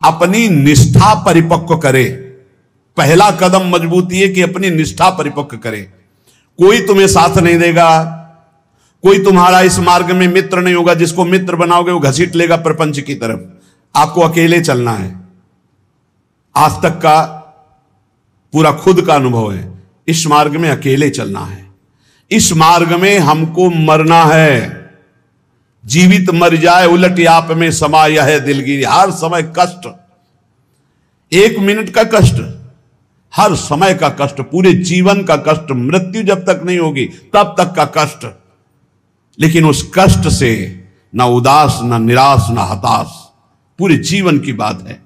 अपनी निष्ठा परिपक्व करे। पहला कदम मजबूती है कि अपनी निष्ठा परिपक्व करे। कोई तुम्हें साथ नहीं देगा, कोई तुम्हारा इस मार्ग में मित्र नहीं होगा। जिसको मित्र बनाओगे वो घसीट लेगा प्रपंच की तरफ। आपको अकेले चलना है। आज तक का पूरा खुद का अनुभव है, इस मार्ग में अकेले चलना है। इस मार्ग में हमको मरना है। जीवित मर जाए उलट आप में समा यह है दिलगिरी। हर समय कष्ट, 1 मिनट का कष्ट, हर समय का कष्ट, पूरे जीवन का कष्ट। मृत्यु जब तक नहीं होगी तब तक का कष्ट। लेकिन उस कष्ट से ना उदास, ना निराश, ना हताश, पूरे जीवन की बात है।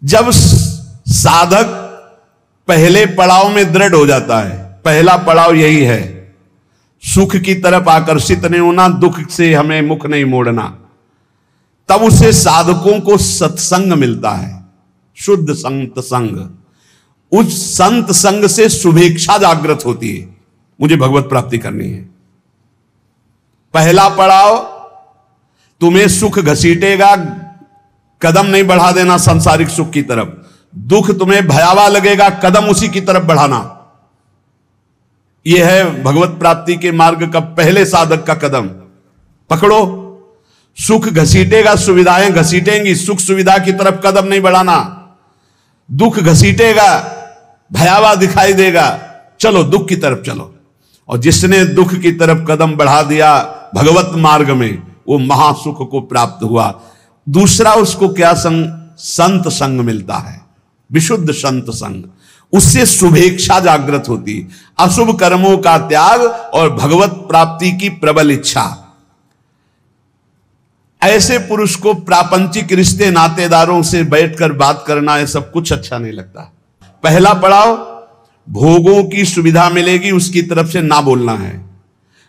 जब साधक पहले पड़ाव में दृढ़ हो जाता है, पहला पड़ाव यही है, सुख की तरफ आकर्षित नहीं होना, दुख से हमें मुख नहीं मोड़ना, तब उसे साधकों को सत्संग मिलता है, शुद्ध संत संग। उस संत संग से शुभेच्छा जागृत होती है, मुझे भगवत प्राप्ति करनी है। पहला पड़ाव तुम्हें सुख घसीटेगा, कदम नहीं बढ़ा देना सांसारिक सुख की तरफ। दुख तुम्हें भयावह लगेगा, कदम उसी की तरफ बढ़ाना। यह है भगवत प्राप्ति के मार्ग का पहले साधक का कदम। पकड़ो, सुख घसीटेगा, सुविधाएं घसीटेंगी, सुख सुविधा की तरफ कदम नहीं बढ़ाना। दुख घसीटेगा, भयावह दिखाई देगा, चलो दुख की तरफ चलो। और जिसने दुख की तरफ कदम बढ़ा दिया भगवत मार्ग में, वो महासुख को प्राप्त हुआ। दूसरा उसको क्या संत संग मिलता है, विशुद्ध संत संग। उससे शुभेच्छा जागृत होती, अशुभ कर्मों का त्याग और भगवत प्राप्ति की प्रबल इच्छा। ऐसे पुरुष को प्रापंचिक रिश्ते नातेदारों से बैठकर बात करना, ये सब कुछ अच्छा नहीं लगता। पहला पड़ाव भोगों की सुविधा मिलेगी उसकी तरफ से ना बोलना है।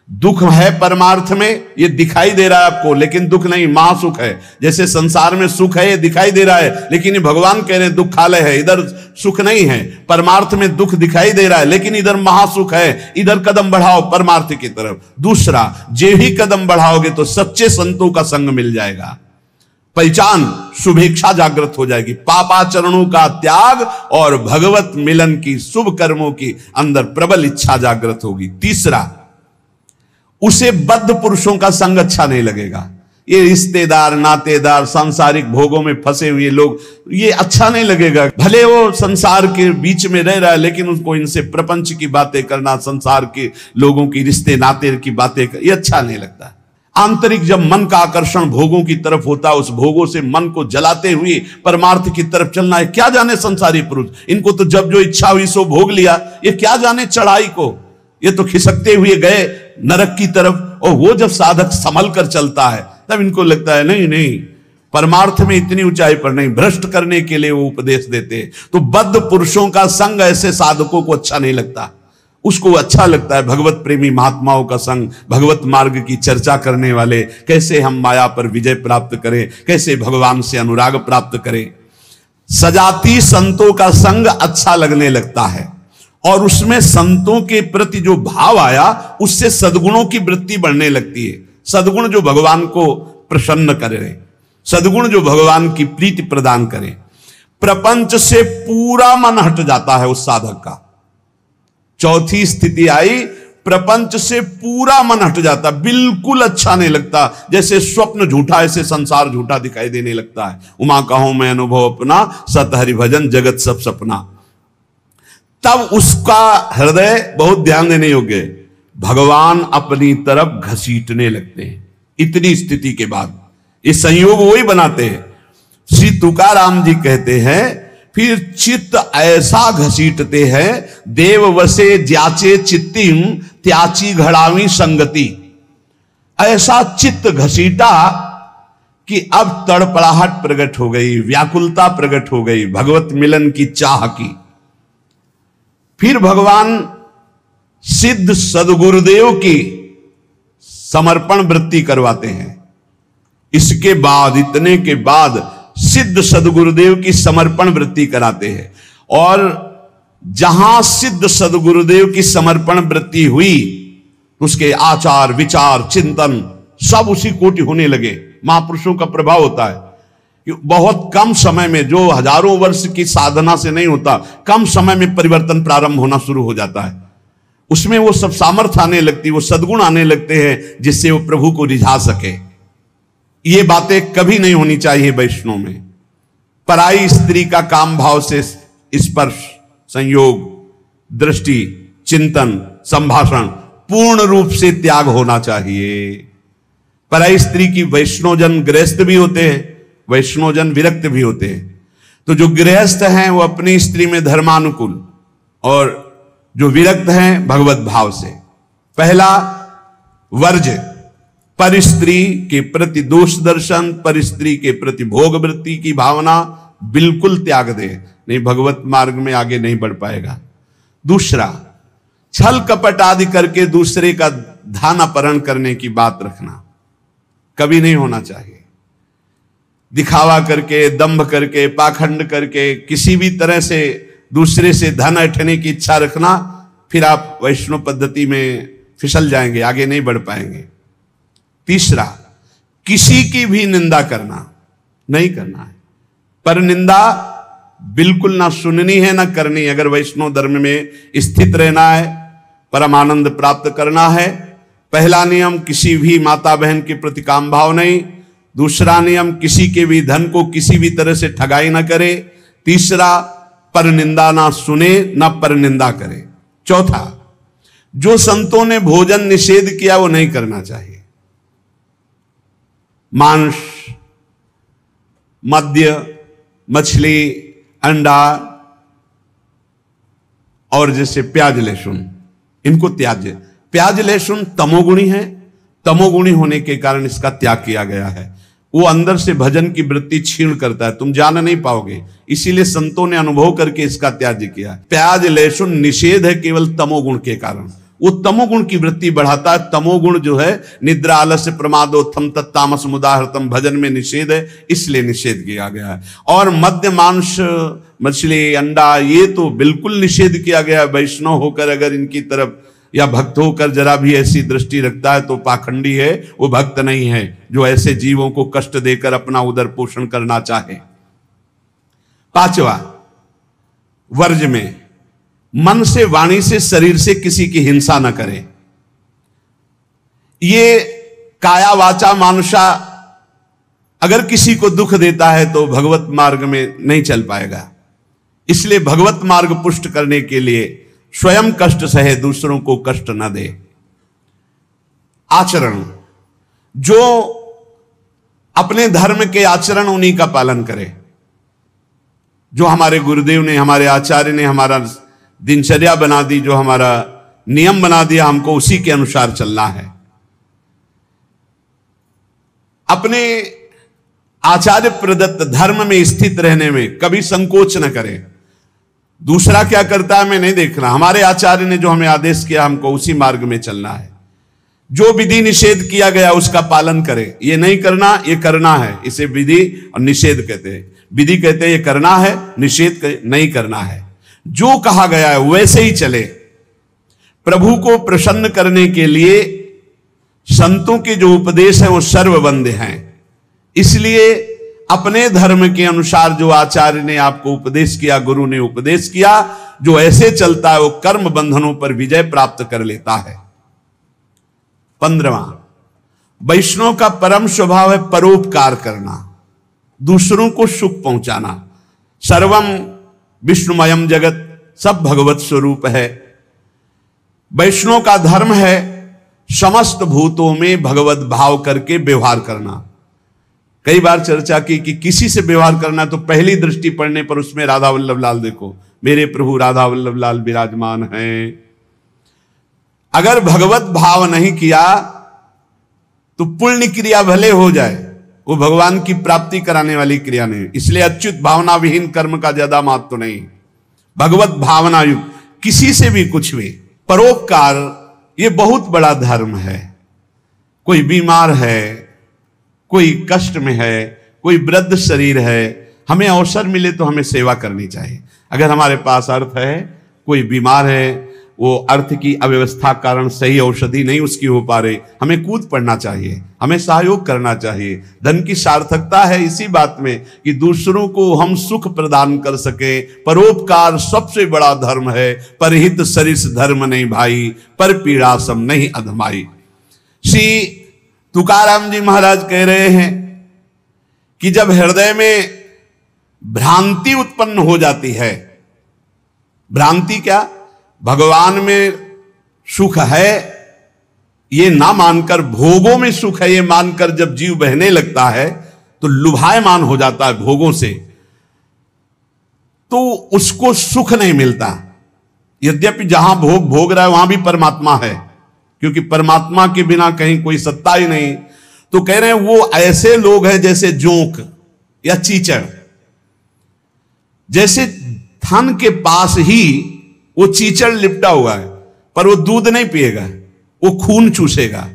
दुख है परमार्थ में, ये दिखाई दे रहा है आपको, लेकिन दुख नहीं, महासुख है। जैसे संसार में सुख है, ये दिखाई दे रहा है, लेकिन ये भगवान कह रहे हैं दुखालय है, इधर सुख नहीं है। परमार्थ में दुख दिखाई दे रहा है, लेकिन इधर महासुख है, इधर कदम बढ़ाओ परमार्थ की तरफ। दूसरा, जे ही कदम बढ़ाओगे तो सच्चे संतों का संग मिल जाएगा, पहचान, शुभेच्छा जागृत हो जाएगी, पापाचरणों का त्याग और भगवत मिलन की, शुभ कर्मों की अंदर प्रबल इच्छा जागृत होगी। तीसरा, उसे बद्ध पुरुषों का संग अच्छा नहीं लगेगा। ये रिश्तेदार, नातेदार, सांसारिक भोगों में फंसे हुए लोग, ये अच्छा नहीं लगेगा। भले वो संसार के बीच में रह रहा है, लेकिन उसको इनसे प्रपंच की बातें करना, संसार के लोगों की रिश्ते नाते की बातें, ये अच्छा नहीं लगता। आंतरिक जब मन का आकर्षण भोगों की तरफ होता है, उस भोगों से मन को जलाते हुए परमार्थ की तरफ चलना है। क्या जाने संसारी पुरुष, इनको तो जब जो इच्छा हुई सो भोग लिया, ये क्या जाने चढ़ाई को, ये तो खिसकते हुए गए नरक की तरफ। और वो जब साधक संभल कर चलता है तब इनको लगता है नहीं नहीं, परमार्थ में इतनी ऊंचाई पर नहीं, भ्रष्ट करने के लिए वो उपदेश देते हैं। तो बद्ध पुरुषों का संग ऐसे साधकों को अच्छा नहीं लगता। उसको अच्छा लगता है भगवत प्रेमी महात्माओं का संग, भगवत मार्ग की चर्चा करने वाले, कैसे हम माया पर विजय प्राप्त करें, कैसे भगवान से अनुराग प्राप्त करें। सजाती संतों का संग अच्छा लगने लगता है, और उसमें संतों के प्रति जो भाव आया, उससे सद्गुणों की वृत्ति बढ़ने लगती है। सद्गुण जो भगवान को प्रसन्न करे, सद्गुण जो भगवान की प्रीति प्रदान करे। प्रपंच से पूरा मन हट जाता है उस साधक का। चौथी स्थिति आई, प्रपंच से पूरा मन हट जाता, बिल्कुल अच्छा नहीं लगता। जैसे स्वप्न झूठा, ऐसे संसार झूठा दिखाई देने लगता है। उमा कहूं मैं अनुभव अपना, सत हरि भजन जगत सब सपना। तब उसका हृदय बहुत ध्यान देने योग्य, भगवान अपनी तरफ घसीटने लगते हैं। इतनी स्थिति के बाद ये संयोग वही बनाते हैं। श्री तुकाराम जी कहते हैं, फिर चित्त ऐसा घसीटते हैं, देव वसे ज्याचे चित्तिम त्याची घड़ावी संगति। ऐसा चित्त घसीटा कि अब तड़पड़ाहट प्रकट हो गई, व्याकुलता प्रकट हो गई, भगवत मिलन की चाह की। फिर भगवान सिद्ध सदगुरुदेव की समर्पण वृत्ति करवाते हैं। इसके बाद, इतने के बाद सिद्ध सदगुरुदेव की समर्पण वृत्ति कराते हैं। और जहां सिद्ध सदगुरुदेव की समर्पण वृत्ति हुई, उसके आचार विचार चिंतन सब उसी कोटि होने लगे। महापुरुषों का प्रभाव होता है बहुत कम समय में, जो हजारों वर्ष की साधना से नहीं होता, कम समय में परिवर्तन प्रारंभ होना शुरू हो जाता है। उसमें वो सब सामर्थ्य आने लगती, वो सद्गुण आने लगते हैं जिससे वो प्रभु को रिझा सके। ये बातें कभी नहीं होनी चाहिए वैष्णव में। पराई स्त्री का काम भाव से स्पर्श, संयोग, दृष्टि, चिंतन, संभाषण पूर्ण रूप से त्याग होना चाहिए। पराई स्त्री की वैष्णवजन गृहस्थ भी होते हैं, वैष्णवजन विरक्त भी होते हैं। तो जो गृहस्थ हैं वो अपनी स्त्री में धर्मानुकूल, और जो विरक्त हैं भगवत भाव से। पहला वर्ज, पर स्त्री के प्रति दोष दर्शन, पर स्त्री के प्रति भोग वृत्ति की भावना बिल्कुल त्याग दे, नहीं भगवत मार्ग में आगे नहीं बढ़ पाएगा। दूसरा, छल कपट आदि करके दूसरे का धन अपहरण करने की बात रखना कभी नहीं होना चाहिए। दिखावा करके, दंभ करके, पाखंड करके, किसी भी तरह से दूसरे से धन ऐंठने की इच्छा रखना, फिर आप वैष्णव पद्धति में फिसल जाएंगे, आगे नहीं बढ़ पाएंगे। तीसरा, किसी की भी निंदा करना नहीं करना है। पर निंदा बिल्कुल ना सुननी है ना करनी। अगर वैष्णव धर्म में स्थित रहना है, परमानंद प्राप्त करना है, पहला नियम किसी भी माता बहन के प्रति काम भाव नहीं। दूसरा नियम किसी के भी धन को किसी भी तरह से ठगाई ना करे। तीसरा, पर निंदा ना सुने ना पर निंदा करे। चौथा, जो संतों ने भोजन निषेध किया वो नहीं करना चाहिए। मांस, मद्य, मछली, अंडा और जैसे प्याज लहसुन, इनको त्याज्य। प्याज लहसुन तमोगुणी है, तमोगुणी होने के कारण इसका त्याग किया गया है। वो अंदर से भजन की वृत्ति छीण करता है, तुम जान नहीं पाओगे, इसीलिए संतों ने अनुभव करके इसका त्याग किया। प्याज लहसुन निषेध है केवल तमोगुण के कारण, वो तमोगुण की वृत्ति बढ़ाता है। तमोगुण जो है निद्रा, आलस्य, प्रमादोत्थम तत्तामस मुदाहृतम, भजन में निषेध है, इसलिए निषेध किया गया है। और मद्य, मांस, मछली, अंडा ये तो बिल्कुल निषेध किया गया है। वैष्णव होकर अगर इनकी तरफ या भक्त होकर जरा भी ऐसी दृष्टि रखता है तो पाखंडी है, वो भक्त नहीं है जो ऐसे जीवों को कष्ट देकर अपना उदर पोषण करना चाहे। पांचवा, वर्ज में मन से, वाणी से, शरीर से किसी की हिंसा न करे। ये काया वाचा मानुषा अगर किसी को दुख देता है तो भगवत मार्ग में नहीं चल पाएगा। इसलिए भगवत मार्ग पुष्ट करने के लिए स्वयं कष्ट सहे, दूसरों को कष्ट न दे। आचरण, जो अपने धर्म के आचरण उन्हीं का पालन करे। जो हमारे गुरुदेव ने, हमारे आचार्य ने हमारा दिनचर्या बना दी, जो हमारा नियम बना दिया, हमको उसी के अनुसार चलना है। अपने आचार्य प्रदत्त धर्म में स्थित रहने में कभी संकोच न करें। दूसरा क्या करता है मैं नहीं देखना, हमारे आचार्य ने जो हमें आदेश किया हमको उसी मार्ग में चलना है। जो विधि निषेध किया गया उसका पालन करें। ये नहीं करना, ये करना है, इसे विधि और निषेध कहते हैं। विधि कहते हैं ये करना है, निषेध नहीं करना है। जो कहा गया है वैसे ही चले। प्रभु को प्रसन्न करने के लिए संतों के जो उपदेश हैं वो सर्ववंद्य हैं। इसलिए अपने धर्म के अनुसार जो आचार्य ने आपको उपदेश किया, गुरु ने उपदेश किया, जो ऐसे चलता है वो कर्म बंधनों पर विजय प्राप्त कर लेता है। 15वां, वैष्णव का परम स्वभाव है परोपकार करना, दूसरों को सुख पहुंचाना। सर्वम विष्णुमयम जगत, सब भगवत स्वरूप है। वैष्णव का धर्म है समस्त भूतों में भगवत भाव करके व्यवहार करना। कई बार चर्चा की कि किसी से व्यवहार करना तो पहली दृष्टि पड़ने पर उसमें राधा वल्लभ लाल देखो, मेरे प्रभु राधा वल्लभ लाल विराजमान हैं। अगर भगवत भाव नहीं किया तो पुण्य क्रिया भले हो जाए, वो भगवान की प्राप्ति कराने वाली क्रिया नहीं। इसलिए अच्युत भावना विहीन कर्म का ज्यादा महत्व नहीं, भगवत भावना युक्त किसी से भी कुछ भी। परोपकार ये बहुत बड़ा धर्म है। कोई बीमार है, कोई कष्ट में है, कोई वृद्ध शरीर है, हमें अवसर मिले तो हमें सेवा करनी चाहिए। अगर हमारे पास अर्थ है, कोई बीमार है, वो अर्थ की अव्यवस्था कारण सही औषधि नहीं उसकी हो पा रही, हमें कूद पड़ना चाहिए, हमें सहयोग करना चाहिए। धन की सार्थकता है इसी बात में कि दूसरों को हम सुख प्रदान कर सके। परोपकार सबसे बड़ा धर्म है। परहित सरिस धर्म नहीं भाई, पर पीड़ा सम नहीं अधमाई। श्री तुकाराम जी महाराज कह रहे हैं कि जब हृदय में भ्रांति उत्पन्न हो जाती है, भ्रांति क्या, भगवान में सुख है ये ना मानकर, भोगों में सुख है ये मानकर जब जीव बहने लगता है तो लुभायमान हो जाता है भोगों से, तो उसको सुख नहीं मिलता। यद्यपि जहां भोग भोग रहा है वहां भी परमात्मा है, क्योंकि परमात्मा के बिना कहीं कोई सत्ता ही नहीं। तो कह रहे हैं वो ऐसे लोग हैं जैसे जोंक या चीचड़, जैसे थन के पास ही वो चीचड़ लिपटा हुआ है पर वो दूध नहीं पिएगा, वो खून चूसेगा।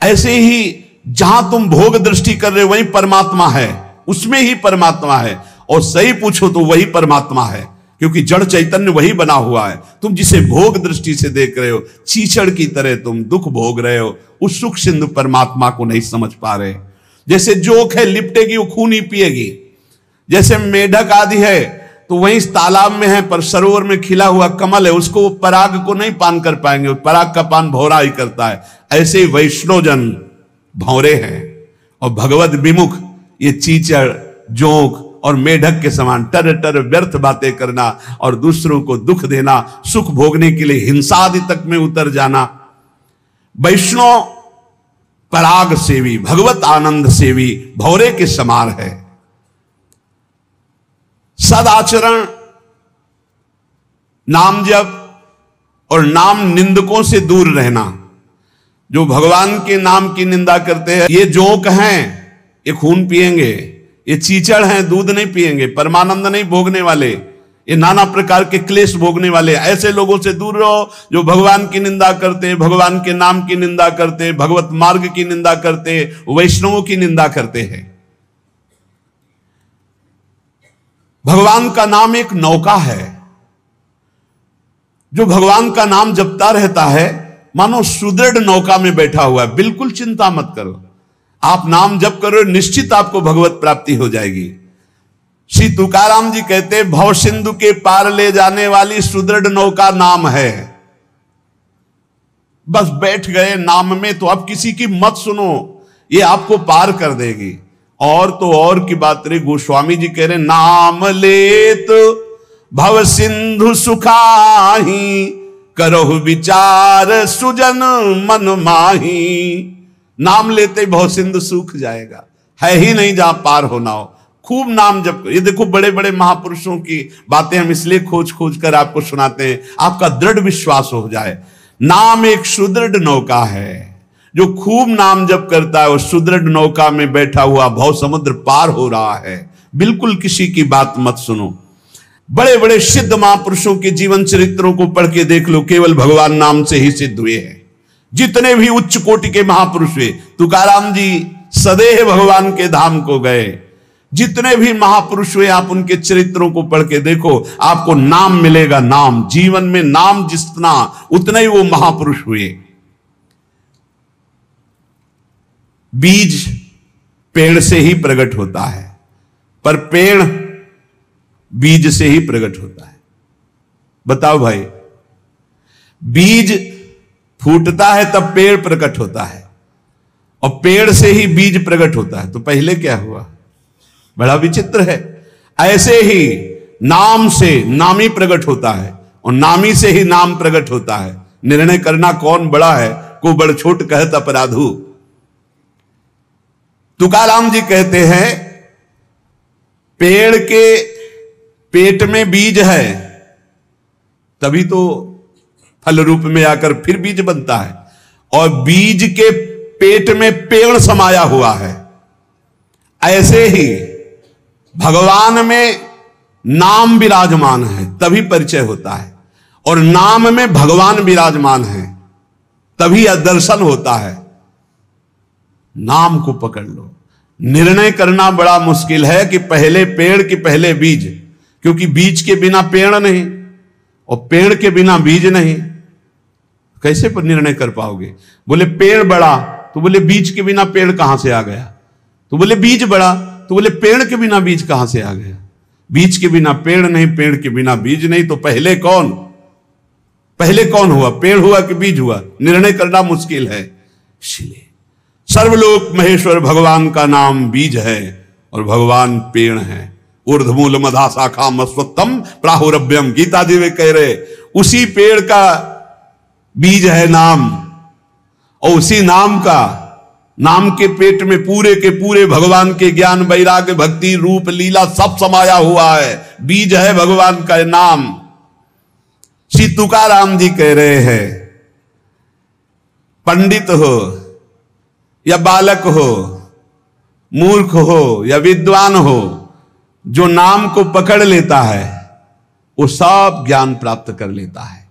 ऐसे ही जहां तुम भोग दृष्टि कर रहे हो वही परमात्मा है, उसमें ही परमात्मा है। और सही पूछो तो वही परमात्मा है, क्योंकि जड़ चैतन्य वही बना हुआ है। तुम जिसे भोग दृष्टि से देख रहे हो, चीचड़ की तरह तुम दुख भोग रहे हो, उस सुख सिंधु परमात्मा को नहीं समझ पा रहे। जैसे जोंक है लिपटेगी वो खून ही पिएगी, जैसे मेढक आदि है तो वहीं तालाब में है पर सरोवर में खिला हुआ कमल है, उसको पराग को नहीं पान कर पाएंगे, पराग का पान भौरा ही करता है। ऐसे ही वैष्णवजन भौरे हैं और भगवत विमुख ये चीचड़ जोंक और मेढक के समान टर टर व्यर्थ बातें करना और दूसरों को दुख देना, सुख भोगने के लिए हिंसा आदि तक में उतर जाना। वैष्णव पराग सेवी, भगवत आनंद सेवी भौरे के समान है। सदाचरण, नाम जप और नाम निंदकों से दूर रहना। जो भगवान के नाम की निंदा करते हैं ये जोंक हैं, ये खून पिएंगे, ये चीचड़ हैं, दूध नहीं पिएंगे, परमानंद नहीं भोगने वाले, ये नाना प्रकार के क्लेश भोगने वाले। ऐसे लोगों से दूर रहो जो भगवान की निंदा करते, भगवान के नाम की निंदा करते, भगवत मार्ग की निंदा करते, वैष्णवों की निंदा करते हैं। भगवान का नाम एक नौका है, जो भगवान का नाम जपता रहता है मानो सुदृढ़ नौका में बैठा हुआ है। बिल्कुल चिंता मत करो, आप नाम जप करो निश्चित आपको भगवत प्राप्ति हो जाएगी। श्री तुकाराम जी कहते भव सिंधु के पार ले जाने वाली सुदृढ़ नौका नाम है। बस बैठ गए नाम में तो अब किसी की मत सुनो, ये आपको पार कर देगी। और तो और की बात रही, गोस्वामी जी कह रहे नाम लेत भव सिंधु सुखाही, करहु विचार सुजन मन माही। नाम लेते भव सिंधु सूख जाएगा, है ही नहीं जहां पार होना हो। खूब नाम जप, ये देखो बड़े बड़े महापुरुषों की बातें हम इसलिए खोज खोज कर आपको सुनाते हैं, आपका दृढ़ विश्वास हो जाए। नाम एक सुदृढ़ नौका है, जो खूब नाम जप करता है वो सुदृढ़ नौका में बैठा हुआ भव समुद्र पार हो रहा है। बिल्कुल किसी की बात मत सुनो। बड़े बड़े सिद्ध महापुरुषों के जीवन चरित्रों को पढ़ के देख लो, केवल भगवान नाम से ही सिद्ध हुए हैं। जितने भी उच्च कोटि के महापुरुष हुए, तुकाराम जी सदैव भगवान के धाम को गए। जितने भी महापुरुष हुए आप उनके चरित्रों को पढ़ के देखो, आपको नाम मिलेगा। नाम जीवन में नाम जितना उतने ही वो महापुरुष हुए। बीज पेड़ से ही प्रकट होता है, पर पेड़ बीज से ही प्रकट होता है। बताओ भाई, बीज फूटता है तब पेड़ प्रकट होता है और पेड़ से ही बीज प्रकट होता है। तो पहले क्या हुआ? बड़ा विचित्र है। ऐसे ही नाम से नामी प्रकट होता है और नामी से ही नाम प्रकट होता है। निर्णय करना कौन बड़ा है, को बड़ छोट कहत अपराधु। तुकाराम जी कहते हैं पेड़ के पेट में बीज है तभी तो फल रूप में आकर फिर बीज बनता है, और बीज के पेट में पेड़ समाया हुआ है। ऐसे ही भगवान में नाम विराजमान है तभी परिचय होता है, और नाम में भगवान विराजमान है तभी दर्शन होता है। नाम को पकड़ लो। निर्णय करना बड़ा मुश्किल है कि पहले पेड़ कि पहले बीज, क्योंकि बीज के बिना पेड़ नहीं और पेड़ के बिना बीज नहीं। कैसे पर निर्णय कर पाओगे? बोले पेड़ बढ़ा, तो बोले बीज के बिना पेड़ कहां से आ गया? तो बोले बीज बढ़ा, तो बोले पेड़ के बिना बीज कहां से आ गया? बीज के बिना पेड़ नहीं, पेड़ के बिना बीज नहीं, तो पहले कौन हुआ? पेड़ हुआ कि बीज हुआ? निर्णय करना मुश्किल है। इसलिए सर्वलोक महेश्वर भगवान का नाम बीज है और भगवान पेड़ है। ऊर्ध्वमूल मधा शाखा मस्वत्तम प्राहुरभ्यम, गीता जी में कह रहे, उसी पेड़ का बीज है नाम, और उसी नाम के पेट में पूरे के पूरे भगवान के ज्ञान वैराग्य भक्ति रूप लीला सब समाया हुआ है। बीज है भगवान का नाम। श्री तुकाराम जी कह रहे हैं, पंडित हो या बालक हो, मूर्ख हो या विद्वान हो, जो नाम को पकड़ लेता है वो सब ज्ञान प्राप्त कर लेता है।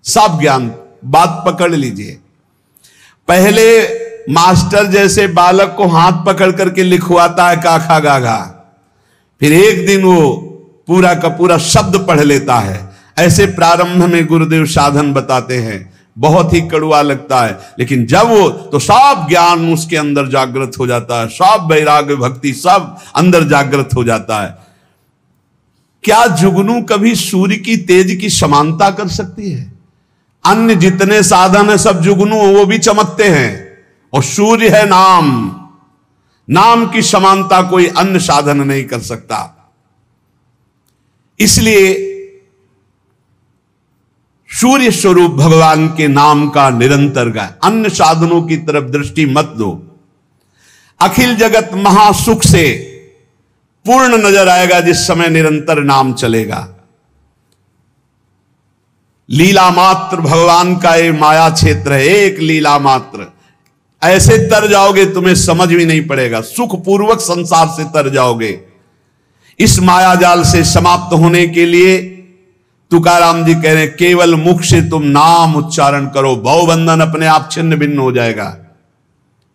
सब ज्ञान, बात पकड़ लीजिए। पहले मास्टर जैसे बालक को हाथ पकड़ करके लिखवाता है काखा गाघा, फिर एक दिन वो पूरा का पूरा शब्द पढ़ लेता है। ऐसे प्रारंभ में गुरुदेव साधन बताते हैं, बहुत ही कड़वा लगता है, लेकिन जब वो तो सब ज्ञान उसके अंदर जागृत हो जाता है, सब वैराग्य भक्ति सब अंदर जागृत हो जाता है। क्या जुगनू कभी सूर्य की तेज की समानता कर सकती है? अन्य जितने साधन है सब जुगनू वो भी चमकते हैं, और सूर्य है नाम की समानता कोई अन्य साधन नहीं कर सकता। इसलिए सूर्य स्वरूप भगवान के नाम का निरंतर गाय, अन्य साधनों की तरफ दृष्टि मत दो। अखिल जगत महासुख से पूर्ण नजर आएगा जिस समय निरंतर नाम चलेगा। लीला मात्र भगवान का ये माया क्षेत्र है, एक लीला मात्र। ऐसे तर जाओगे तुम्हें समझ भी नहीं पड़ेगा, सुख पूर्वक संसार से तर जाओगे। इस माया जाल से समाप्त होने के लिए तुकाराम जी कह रहे हैं, केवल मुख से तुम नाम उच्चारण करो, भवबंधन अपने आप छिन्न भिन्न हो जाएगा।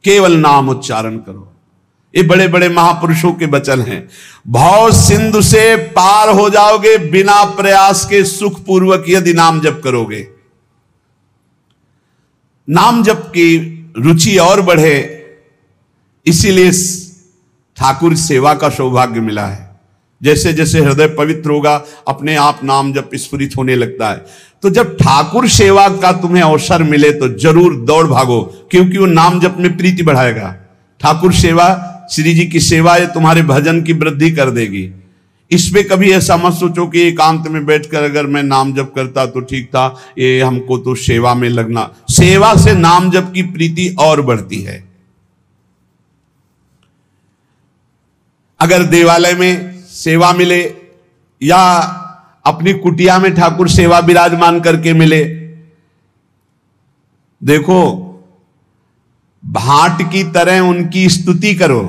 केवल नाम उच्चारण करो। ये बड़े बड़े महापुरुषों के वचन हैं। भव सिंधु से पार हो जाओगे बिना प्रयास के, सुख पूर्वक यदि नाम जप करोगे। नाम जप की रुचि और बढ़े, इसीलिए ठाकुर सेवा का सौभाग्य मिला है। जैसे जैसे हृदय पवित्र होगा अपने आप नाम जप स्फुरित होने लगता है। तो जब ठाकुर सेवा का तुम्हें अवसर मिले तो जरूर दौड़ भागो, क्योंकि वो नाम जप में प्रीति बढ़ाएगा। ठाकुर सेवा, श्री जी की सेवा, ये तुम्हारे भजन की वृद्धि कर देगी। इसमें कभी ऐसा मत सोचो कि एकांत में बैठकर अगर मैं नाम जप करता तो ठीक था, ये हमको तो सेवा में लगना। सेवा से नाम जप की प्रीति और बढ़ती है। अगर देवालय में सेवा मिले या अपनी कुटिया में ठाकुर सेवा विराजमान करके मिले, देखो भाट की तरह उनकी स्तुति करो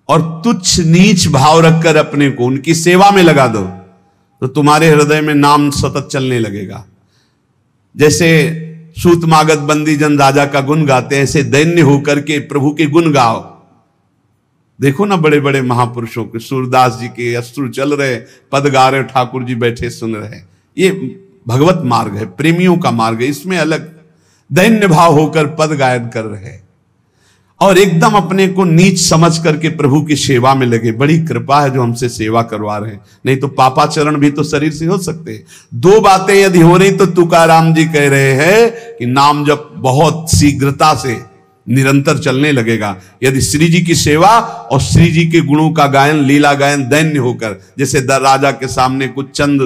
और तुच्छ नीच भाव रखकर अपने को उनकी सेवा में लगा दो, तो तुम्हारे हृदय में नाम सतत चलने लगेगा। जैसे सूतमागध बंदी जन राजा का गुण गाते हैं, ऐसे दैन्य होकर के प्रभु के गुण गाओ। देखो ना बड़े बड़े महापुरुषों के, सूरदास जी के अश्रु चल रहे, पद गा रहे, ठाकुर जी बैठे सुन रहे। ये भगवत मार्ग है, प्रेमियों का मार्ग है। इसमें अलग दैन्य भाव होकर पद गायन कर रहे और एकदम अपने को नीच समझ करके प्रभु की सेवा में लगे। बड़ी कृपा है जो हमसे सेवा करवा रहे हैं, नहीं तो पापाचरण भी तो शरीर से हो सकते हैं। दो बातें यदि हो रही तो तुकाराम जी कह रहे हैं कि नाम जब बहुत शीघ्रता से निरंतर चलने लगेगा। यदि श्री जी की सेवा और श्री जी के गुणों का गायन, लीला गायन दैन्य होकर, जैसे राजा के सामने कुछ चंद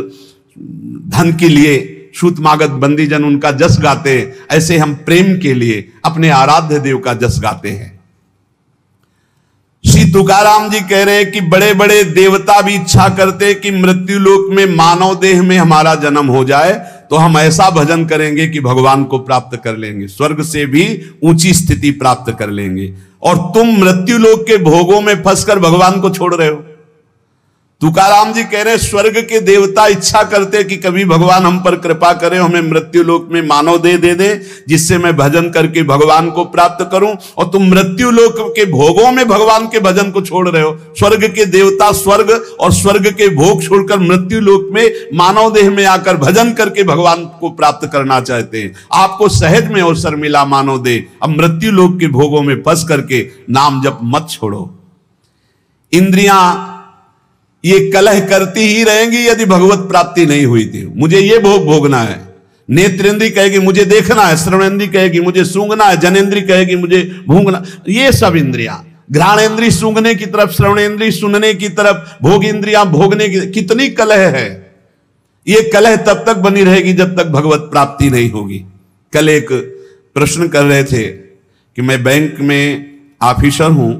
धन के लिए सूतमागध बंदीजन उनका जस गाते, ऐसे हम प्रेम के लिए अपने आराध्य देव का जस गाते हैं। श्री तुकाराम जी कह रहे हैं कि बड़े बड़े देवता भी इच्छा करते कि मृत्यु लोक में मानव देह में हमारा जन्म हो जाए, तो हम ऐसा भजन करेंगे कि भगवान को प्राप्त कर लेंगे, स्वर्ग से भी ऊंची स्थिति प्राप्त कर लेंगे। और तुम मृत्यु लोक के भोगों में फंसकर भगवान को छोड़ रहे हो। तुकाराम जी कह रहे हैं स्वर्ग के देवता इच्छा करते कि कभी भगवान हम पर कृपा करें, हमें मृत्यु लोक में मानव देह दे दे जिससे मैं भजन करके भगवान को प्राप्त करूं, और तुम मृत्यु लोक के भोगों में भगवान के भजन को छोड़ रहे हो। स्वर्ग के देवता स्वर्ग और स्वर्ग के भोग छोड़कर मृत्यु लोक में मानव देह में आकर भजन करके भगवान को प्राप्त करना चाहते हैं। आपको सहज में अवसर मिला मानव देह, अब मृत्यु लोक के भोगों में फंस करके नाम जप मत छोड़ो। इंद्रियां ये कलह करती ही रहेंगी यदि भगवत प्राप्ति नहीं हुई थी। मुझे ये भोग भोगना है, नेत्रेंद्री कहेगी मुझे देखना है, श्रवणेंद्री कहेगी मुझे सूंघना है, जनेंद्री कहेगी मुझे भूंगना। ये सब इंद्रियां, घ्राणेंद्री सूंघने की तरफ, श्रवणेंद्री सुनने की तरफ, भोग इंद्रियां भोगने की, कितनी कलह है। ये कलह तब तक बनी रहेगी जब तक भगवत प्राप्ति नहीं होगी। कल एक प्रश्न कर रहे थे कि मैं बैंक में ऑफिसर हूं,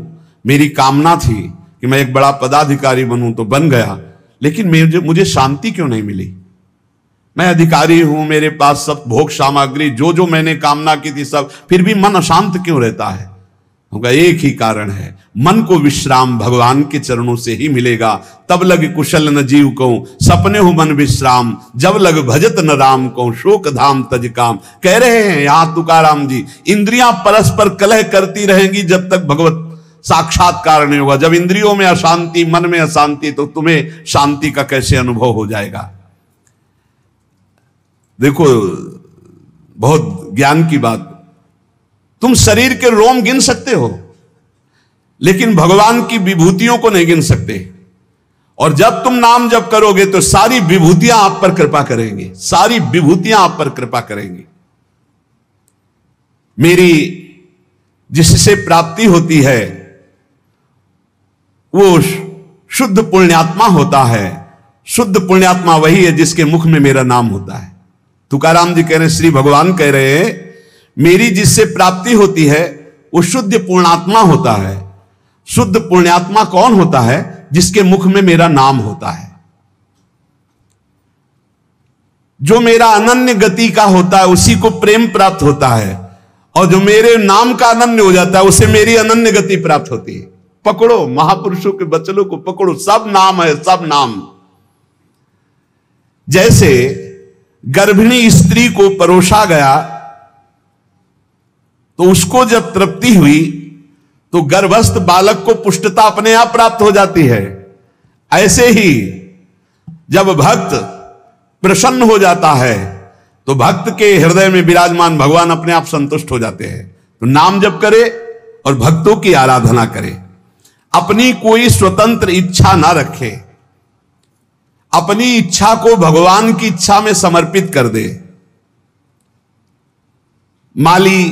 मेरी कामना थी कि मैं एक बड़ा पदाधिकारी बनूं, तो बन गया, लेकिन मुझे शांति क्यों नहीं मिली। मैं अधिकारी हूं, मेरे पास सब भोग सामग्री जो जो मैंने कामना की थी सब, फिर भी मन अशांत क्यों रहता है। होगा एक ही कारण है, मन को विश्राम भगवान के चरणों से ही मिलेगा। तब लग कुशल न जीव को सपने हो मन विश्राम, जब लग भजत न राम को शोक धाम तज काम। कह रहे हैं यहां तुकाराम जी, इंद्रियां परस्पर कलह करती रहेंगी जब तक भगवत साक्षात्कार नहीं होगा। जब इंद्रियों में अशांति, मन में अशांति, तो तुम्हें शांति का कैसे अनुभव हो जाएगा। देखो बहुत ज्ञान की बात, तुम शरीर के रोम गिन सकते हो लेकिन भगवान की विभूतियों को नहीं गिन सकते। और जब तुम नाम जप करोगे तो सारी विभूतियां आप पर कृपा करेंगी, सारी विभूतियां आप पर कृपा करेंगी। मेरी जिससे प्राप्ति होती है वो शुद्ध पुण्यात्मा होता है। शुद्ध पुण्यात्मा वही है जिसके मुख में मेरा नाम होता है। तुकाराम जी कह रहे हैं, श्री भगवान कह रहे हैं, मेरी जिससे प्राप्ति होती है वो शुद्ध पुण्यात्मा होता है। शुद्ध पुण्यात्मा कौन होता है? जिसके मुख में मेरा नाम होता है, जो मेरा अनन्य गति का होता है, उसी को प्रेम प्राप्त होता है। और जो मेरे नाम का अनन्य हो जाता है उसे मेरी अनन्य गति प्राप्त होती है। पकड़ो, महापुरुषों के वचनों को पकड़ो, सब नाम है, सब नाम। जैसे गर्भिणी स्त्री को परोसा गया तो उसको जब तृप्ति हुई तो गर्भस्थ बालक को पुष्टता अपने आप प्राप्त हो जाती है। ऐसे ही जब भक्त प्रसन्न हो जाता है तो भक्त के हृदय में विराजमान भगवान अपने आप संतुष्ट हो जाते हैं। तो नाम जप करे और भक्तों की आराधना करे, अपनी कोई स्वतंत्र इच्छा ना रखे, अपनी इच्छा को भगवान की इच्छा में समर्पित कर दे। माली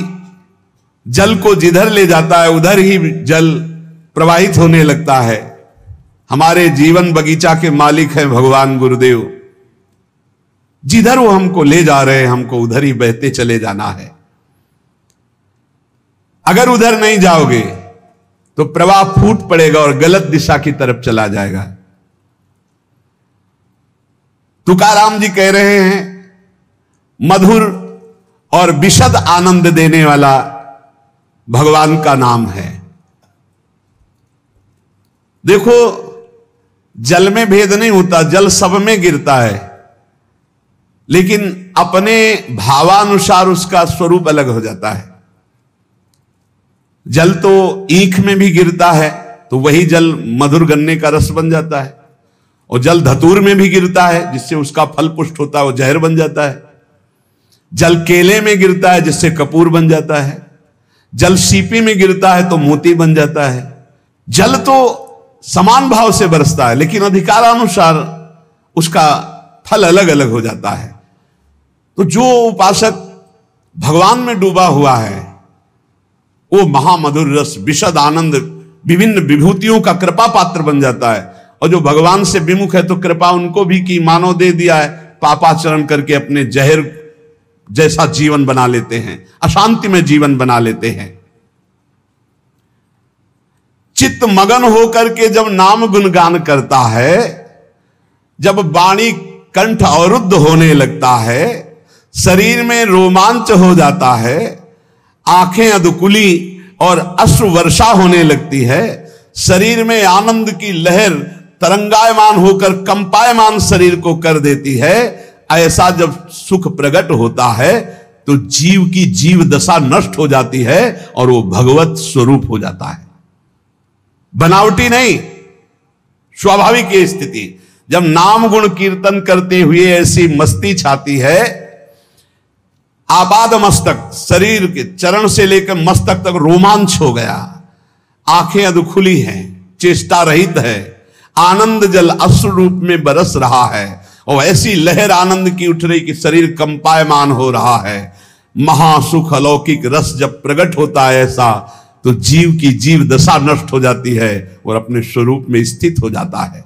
जल को जिधर ले जाता है उधर ही जल प्रवाहित होने लगता है। हमारे जीवन बगीचा के मालिक हैं भगवान गुरुदेव, जिधर वो हमको ले जा रहे हैं हमको उधर ही बहते चले जाना है। अगर उधर नहीं जाओगे तो प्रवाह फूट पड़ेगा और गलत दिशा की तरफ चला जाएगा। तुकाराम जी कह रहे हैं, मधुर और विशद आनंद देने वाला भगवान का नाम है। देखो जल में भेद नहीं होता, जल सब में गिरता है, लेकिन अपने भावानुसार उसका स्वरूप अलग हो जाता है। जल तो ईख में भी गिरता है तो वही जल मधुर गन्ने का रस बन जाता है, और जल धतूर में भी गिरता है जिससे उसका फल पुष्ट होता है, वो जहर बन जाता है। जल केले में गिरता है जिससे कपूर बन जाता है, जल सीपी में गिरता है तो मोती बन जाता है। जल तो समान भाव से बरसता है लेकिन अधिकारानुसार उसका फल अलग अलग हो जाता है। तो जो उपासक भगवान में डूबा हुआ है वो महामधुर रस, विशद आनंद, विभिन्न विभूतियों का कृपा पात्र बन जाता है। और जो भगवान से विमुख है तो कृपा उनको भी की, मानव दे दिया है, पापाचरण करके अपने जहर जैसा जीवन बना लेते हैं, अशांति में जीवन बना लेते हैं। चित्त मगन होकर के जब नाम गुणगान करता है, जब वाणी कंठ अवरुद्ध होने लगता है, शरीर में रोमांच हो जाता है, आंखें अधकुली और अश्रु वर्षा होने लगती है, शरीर में आनंद की लहर तरंगायमान होकर कंपायमान शरीर को कर देती है, ऐसा जब सुख प्रकट होता है तो जीव की जीव दशा नष्ट हो जाती है और वो भगवत स्वरूप हो जाता है। बनावटी नहीं, स्वाभाविक ये स्थिति। जब नाम गुण कीर्तन करते हुए ऐसी मस्ती छाती है, आपाद मस्तक, शरीर के चरण से लेकर मस्तक तक रोमांच हो गया, आंखें अध खुली हैं, चेष्टा रहित है, आनंद जल अश्रु रूप में बरस रहा है और ऐसी लहर आनंद की उठ रही कि शरीर कंपायमान हो रहा है। महासुख अलौकिक रस जब प्रकट होता है ऐसा, तो जीव की जीव दशा नष्ट हो जाती है और अपने स्वरूप में स्थित हो जाता है।